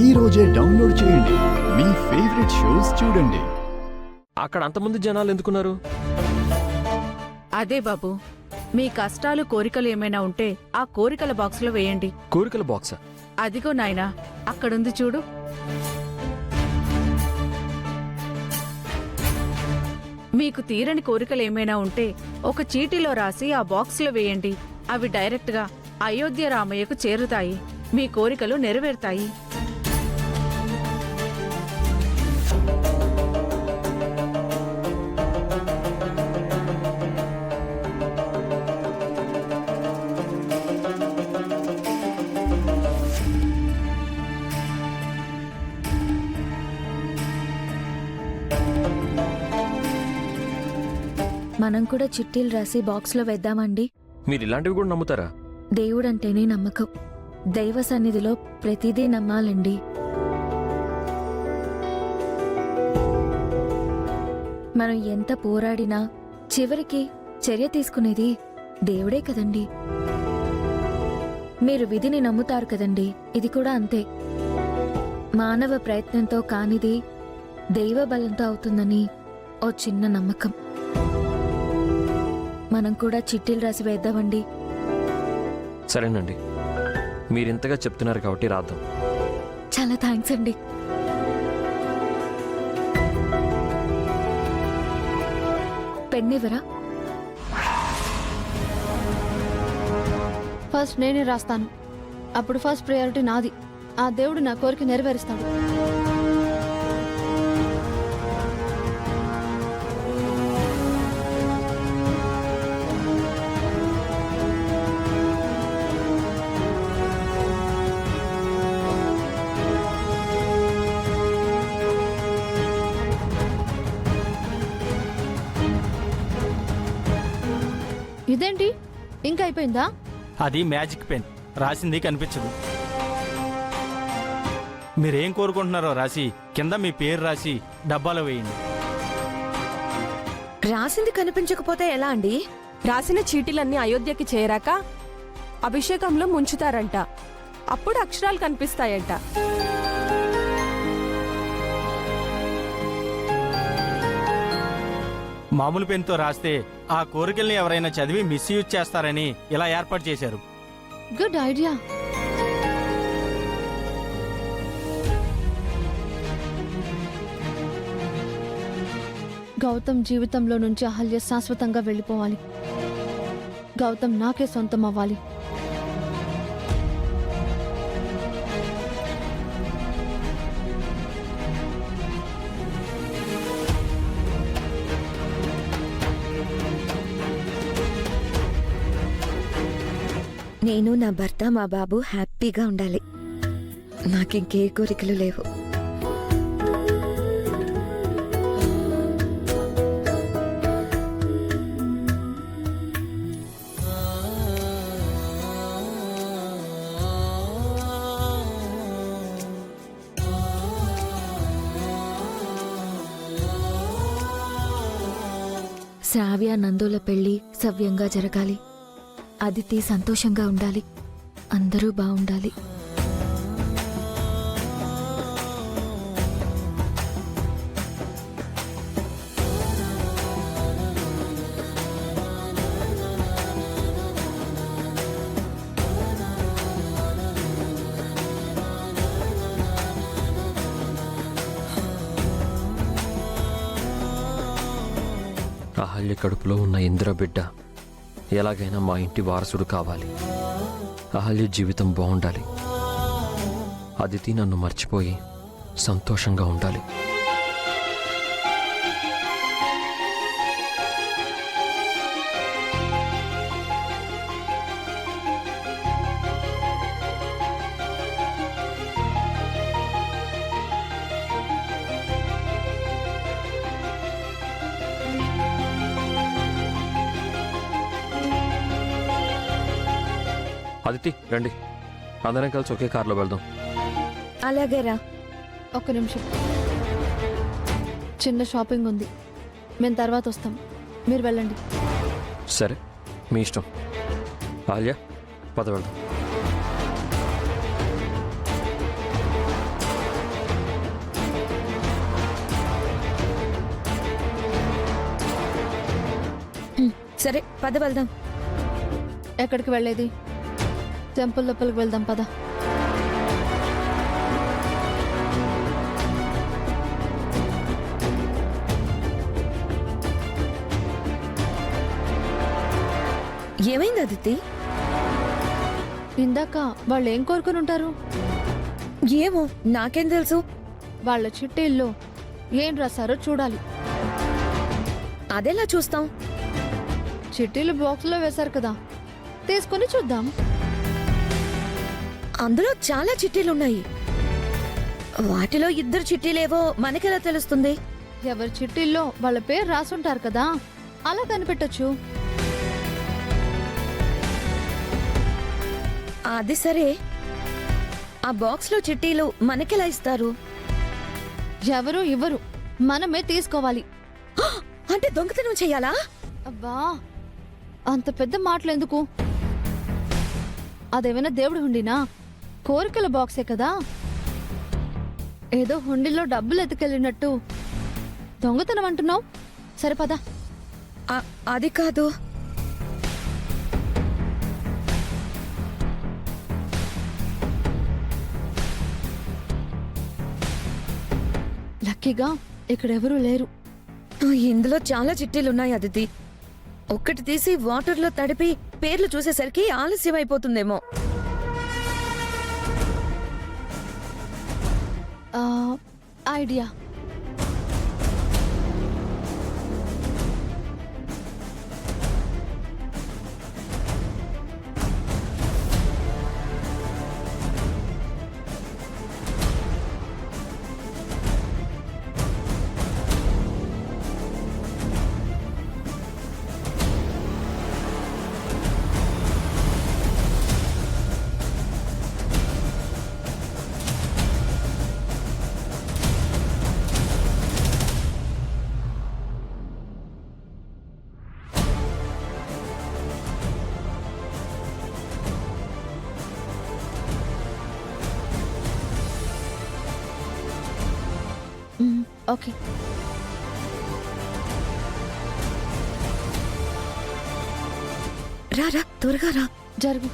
ఈ రోజే డౌన్లోడ్ చేయండి. మీ ఫేవరెట్ షోస్ చూడండి. అక్కడ అంతమంది జనాలు ఎందుకున్నారు? అదే బాబు, మీ కష్టాలు కోరికలు ఏమైనా ఉంటే ఆ కోరికల బాక్సులో వేయండి. కోరికల బాక్సా? అదిగో నాయనా, అక్కడుంది చూడు. మీకు తీరని కోరికలు ఏమైనా ఉంటే ఒక చీటీలో రాసి ఆ బాక్సులో వేయండి. అవి డైరెక్ట్గా అయోధ్య రామయ్యకు చేరుతాయి. మీ కోరికలు నెరవేరుతాయి. మనం కూడా చిట్టీలు రాసి బాక్స్లో వేద్దామండి. మీరు ఇలాంటివి కూడా నమ్ముతారా? దేవుడంటేనే నమ్మకం. దైవ సన్నిధిలో ప్రతిదీ నమ్మాలండి. మనం ఎంత పోరాడినా చివరికి చర్య తీసుకునేది దేవుడే కదండి. మీరు విధిని నమ్ముతారు కదండి, ఇది కూడా అంతే. మానవ ప్రయత్నంతో కానిది దైవ బలంతో అవుతుందని ఓ చిన్న నమ్మకం. మనం కూడా చిట్టీలు రాసి వేద్దామండి. సరేనండి, మీరింతగా చెప్తున్నారు కాబట్టి రాద్దాం. చాలా థ్యాంక్స్ అండి. పెన్నివ్వరా? ఫస్ట్ నేనే రాస్తాను. అప్పుడు ఫస్ట్ ప్రయారిటీ నాది. ఆ దేవుడు నా కోరిక నెరవేరుస్తాడు. ఇదేంటి ఇంకా అయిపోయిందా? అది మ్యాజిక్ పెన్, రాసింది కనిపించదు. మీరేం కోరుకుంటున్నారో రాసి కింద మీ పేరు రాసి డబ్బాలో వేయండి. రాసింది కనిపించకపోతే ఎలా అండి? రాసిన చీటీలన్నీ అయోధ్యకి చేరాక అభిషేకంలో ముంచుతారంట. అప్పుడు అక్షరాలు కనిపిస్తాయంట. మామూలు పెన్తో రాస్తే ఆ కోరికల్ని ఎవరైనా చదివి మిస్యూజ్ చేస్తారని ఇలా ఏర్పాటు చేశారు. Good idea. గౌతమ్ జీవితంలో నుంచి అహల్య శాశ్వతంగా వెళ్ళిపోవాలి. గౌతమ్ నాకే సొంతం అవ్వాలి. నేను, నా భర్త, మా బాబు హ్యాపీగా ఉండాలి. నాకింకే కోరికలు లేవు. శ్రావ్య నందుల పెళ్లి సవ్యంగా జరగాలి. అదితి సంతోషంగా ఉండాలి. అందరూ బాగుండాలి. అహల్య కడుపులో ఉన్న ఇంద్ర బిడ్డ ఎలాగైనా మా ఇంటి వారసుడు కావాలి. అహల్య జీవితం బాగుండాలి. అదితి నన్ను మర్చిపోయి సంతోషంగా ఉండాలి. అదితి రండి, అందరం కలిసి ఒకే కార్లో వెళ్దాం. అలాగేరా. ఒక్క నిమిషం, చిన్న షాపింగ్ ఉంది. మేము తర్వాత వస్తాం, మీరు వెళ్ళండి. సరే, మీ ఇష్టం. ఆలియా, పద వెళ్దాం. సరే పద వెళ్దాం. ఎక్కడికి వెళ్ళేది? టెంపుల్ లోపలికి వెళ్దాం పద. ఏమైంది అదితి? ఇందాక వాళ్ళు ఏం కోరుకుని ఉంటారు? ఏమో నాకేం తెలుసు. వాళ్ళ చిట్టీల్లో ఏం రాశారో చూడాలి. అదెలా చూస్తాం? చిట్టీలు బాక్స్లో వేశారు కదా, తీసుకొని చూద్దాం. అందులో చాలా చిట్టీలున్నాయి. వాటిలో 2 చిట్టీలేవో మనకెలా తెలుస్తుంది? ఎవరి చిట్టీల్లో వాళ్ళ పేరు రాసుంటారు కదా, అలా కనిపెట్టొచ్చు. అది సరే, ఆ బాక్స్ లో చిట్టీలు మనకెలా ఇస్తారు? ఎవరు ఇవ్వరు, మనమే తీసుకోవాలి. అంటే దొంగతనం చెయ్యాలా? అబ్బా, అంత పెద్ద మాటలెందుకు? అదేమైనా దేవుడి హుండీనా? కోరికల బాక్సే కదా. ఏదో హుండీలో డబ్బులు ఎత్తుకెళ్ళినట్టు దొంగతనం అంటున్నావు. సరిపదా. అది కాదు. లక్కీగా ఇక్కడెవరూ లేరు. ఇందులో చాలా చిట్టీలున్నాయి అదితి. ఒక్కటి తీసి వాటర్లో తడిపి పేర్లు చూసేసరికి ఆలస్యం అయిపోతుందేమో. ఐడియా. ఓకే. రా త్వరగా రా. జరుగు.